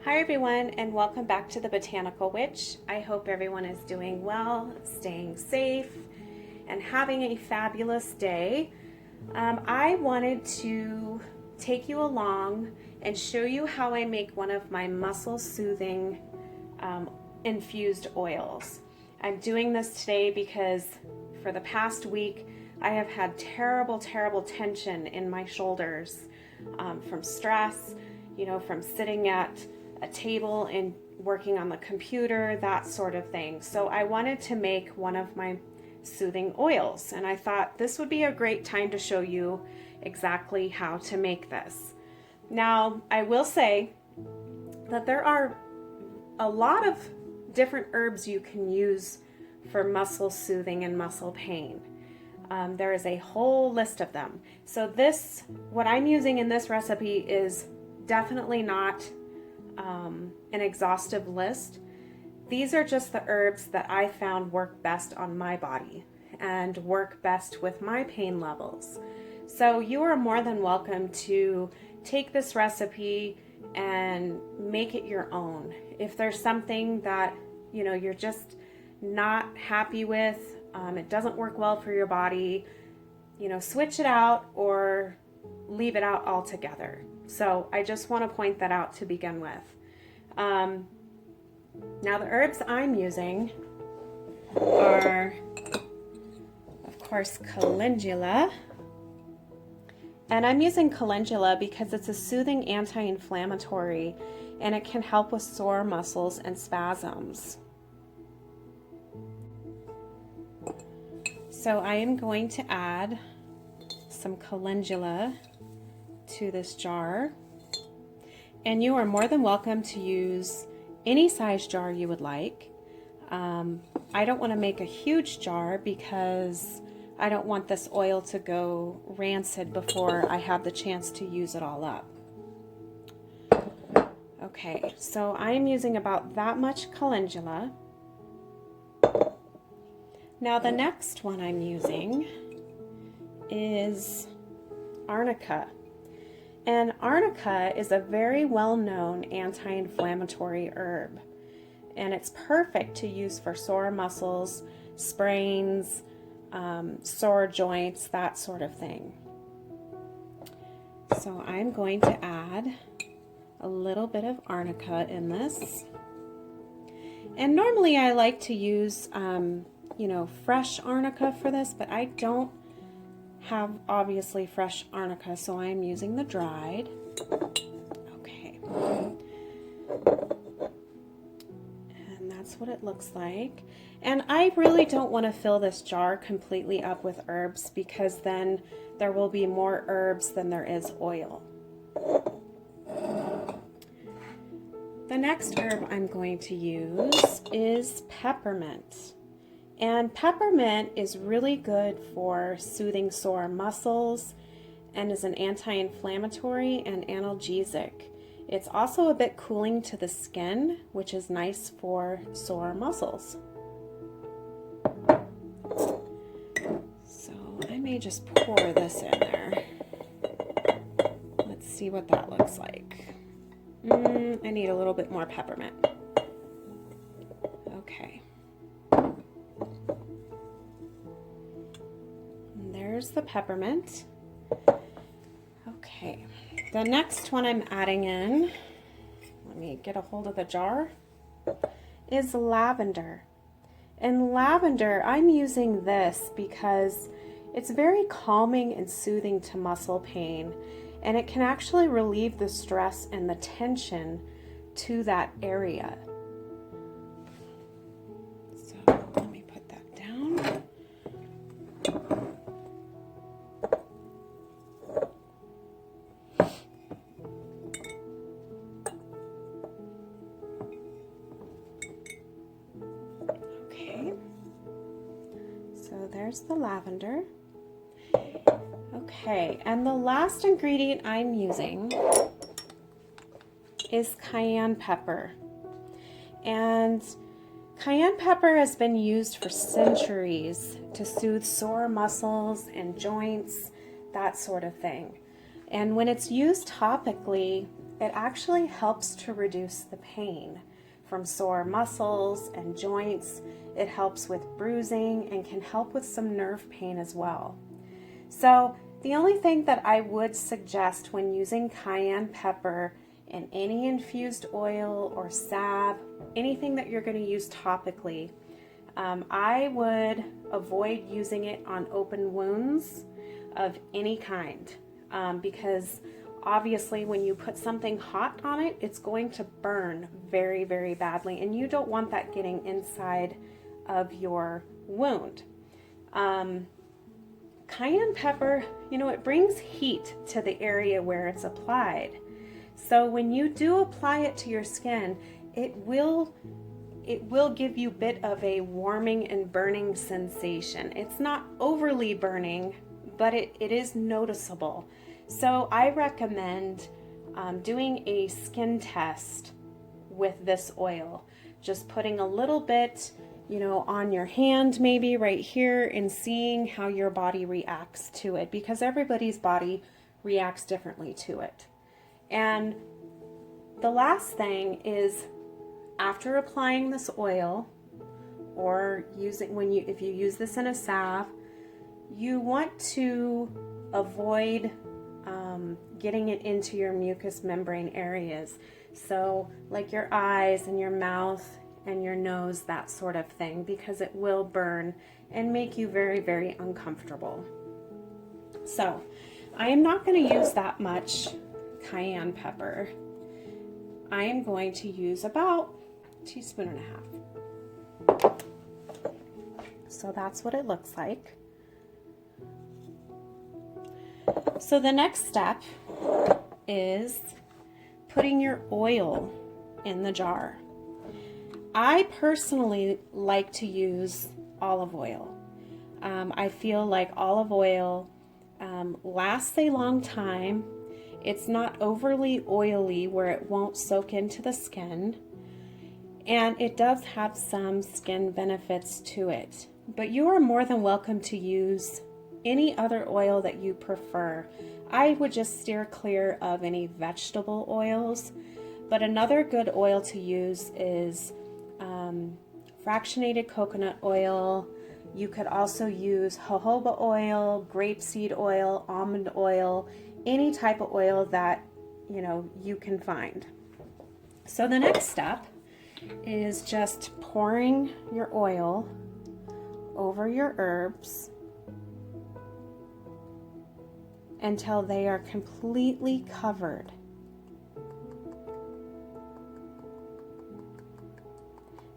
Hi everyone, and welcome back to the Botanical Witch. I hope everyone is doing well, staying safe, and having a fabulous day. I wanted to take you along and show you how I make one of my muscle soothing infused oils. I'm doing this today because for the past week I have had terrible tension in my shoulders from stress, from sitting at a table and working on the computer, that sort of thing. So I wanted to make one of my soothing oils, and I thought this would be a great time to show you exactly how to make this. Now, I will say that there are a lot of different herbs you can use for muscle soothing and muscle pain. There is a whole list of them. So what I'm using in this recipe is definitely not an exhaustive list. These are just the herbs that I found work best on my body and work best with my pain levels. So you are more than welcome to take this recipe and make it your own. If there's something that you're just not happy with, it doesn't work well for your body, switch it out or leave it out altogether. So I just want to point that out to begin with. Now the herbs I'm using are, of course, calendula. And I'm using calendula because it's a soothing anti-inflammatory and it can help with sore muscles and spasms. So I am going to add some calendula to this jar, and you are more than welcome to use any size jar you would like. I don't want to make a huge jar because I don't want this oil to go rancid before I have the chance to use it all up. Okay, so I'm using about that much calendula. Now the next one I'm using is arnica. And arnica is a very well-known anti-inflammatory herb, and it's perfect to use for sore muscles, sprains, sore joints, that sort of thing. So I'm going to add a little bit of arnica in this. And normally I like to use, fresh arnica for this, but I don't have obviously fresh arnica, so I am using the dried. Okay. And that's what it looks like. And I really don't want to fill this jar completely up with herbs because then there will be more herbs than there is oil. The next herb I'm going to use is peppermint. And peppermint is really good for soothing sore muscles and is an anti-inflammatory and analgesic. It's also a bit cooling to the skin, which is nice for sore muscles. So I may just pour this in there. Let's see what that looks like. I need a little bit more peppermint. Okay. There's the peppermint. Okay, the next one I'm adding in, let me get a hold of the jar, is lavender. And lavender, I'm using this because it's very calming and soothing to muscle pain, and it can actually relieve the stress and the tension to that area. So let me put that down. So there's the lavender. Okay, and the last ingredient I'm using is cayenne pepper. And cayenne pepper has been used for centuries to soothe sore muscles and joints, that sort of thing. And when it's used topically, it actually helps to reduce the pain from sore muscles and joints. It helps with bruising and can help with some nerve pain as well. So the only thing that I would suggest when using cayenne pepper in any infused oil or salve, anything that you're going to use topically, I would avoid using it on open wounds of any kind, because obviously when you put something hot on it, it's going to burn very, very badly, and you don't want that getting inside of your wound. Cayenne pepper, it brings heat to the area where it's applied. So when you do apply it to your skin, it will give you a bit of a warming and burning sensation. It's not overly burning, but it is noticeable. So I recommend doing a skin test with this oil. Just putting a little bit, on your hand, maybe right here, and seeing how your body reacts to it, because everybody's body reacts differently to it. And the last thing is, after applying this oil, or if you use this in a salve, you want to avoid getting it into your mucous membrane areas. So like your eyes and your mouth and your nose, that sort of thing, because it will burn and make you very, very uncomfortable. So I am not going to use that much cayenne pepper. I am going to use about a teaspoon and a half. So that's what it looks like. So the next step is putting your oil in the jar. I personally like to use olive oil. I feel like olive oil lasts a long time. It's not overly oily where it won't soak into the skin, and it does have some skin benefits to it. But you are more than welcome to use any other oil that you prefer. I would just steer clear of any vegetable oils, but another good oil to use is fractionated coconut oil. You could also use jojoba oil, grapeseed oil, almond oil, any type of oil that you can find. So the next step is just pouring your oil over your herbs until they are completely covered.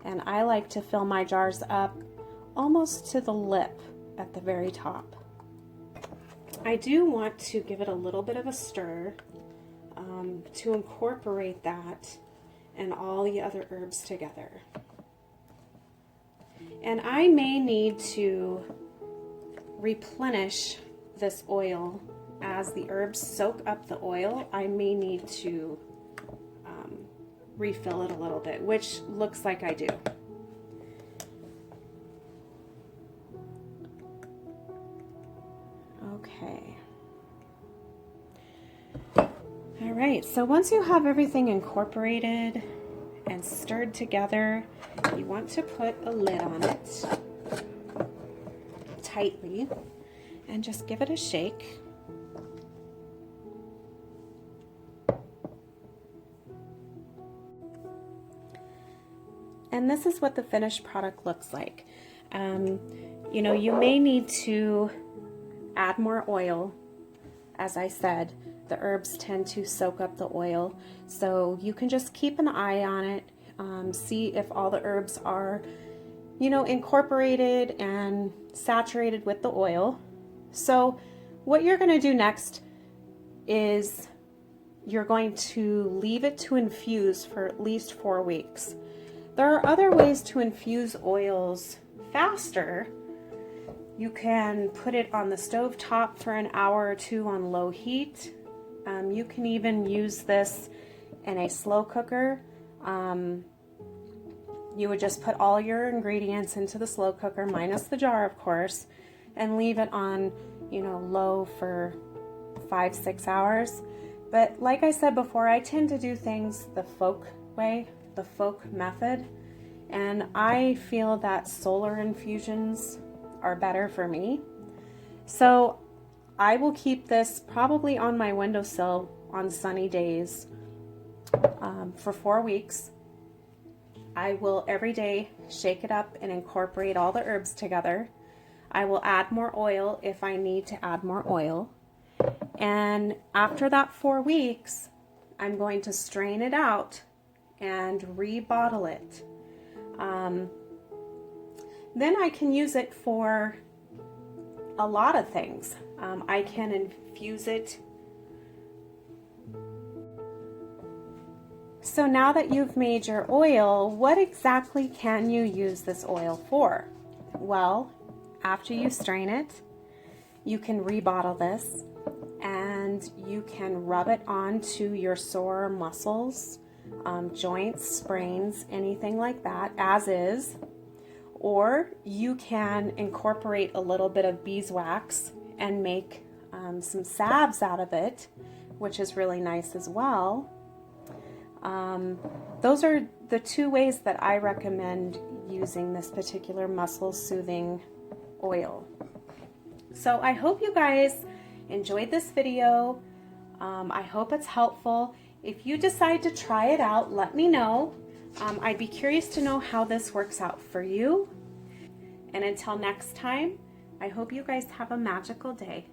And I like to fill my jars up almost to the lip at the very top. I do want to give it a little bit of a stir to incorporate that and all the other herbs together. And I may need to replenish this oil as the herbs soak up the oil. I may need to refill it a little bit, which looks like I do. Okay. All right, so once you have everything incorporated and stirred together, you want to put a lid on it tightly and just give it a shake. And this is what the finished product looks like. You may need to add more oil. As I said, the herbs tend to soak up the oil, so you can just keep an eye on it. See if all the herbs are, incorporated and saturated with the oil. So what you're going to do next is you're going to leave it to infuse for at least 4 weeks. There are other ways to infuse oils faster. You can put it on the stove top for an hour or 2 on low heat. You can even use this in a slow cooker. You would just put all your ingredients into the slow cooker, minus the jar, of course, and leave it on, low for 5-6 hours. But like I said before, I tend to do things the folk way, the folk method, and I feel that solar infusions are better for me. So I will keep this probably on my windowsill on sunny days for 4 weeks. I will every day shake it up and incorporate all the herbs together. I will add more oil if I need to add more oil. And after that 4 weeks, I'm going to strain it out and rebottle it. Then I can use it for a lot of things. I can infuse it. So now that you've made your oil, what exactly can you use this oil for? Well, after you strain it, you can rebottle this and you can rub it onto your sore muscles, joints, sprains, anything like that, as is. Or you can incorporate a little bit of beeswax and make some salves out of it, which is really nice as well. Those are the 2 ways that I recommend using this particular muscle soothing oil. So I hope you guys enjoyed this video. I hope it's helpful. If you decide to try it out, let me know. I'd be curious to know how this works out for you. And until next time, I hope you guys have a magical day.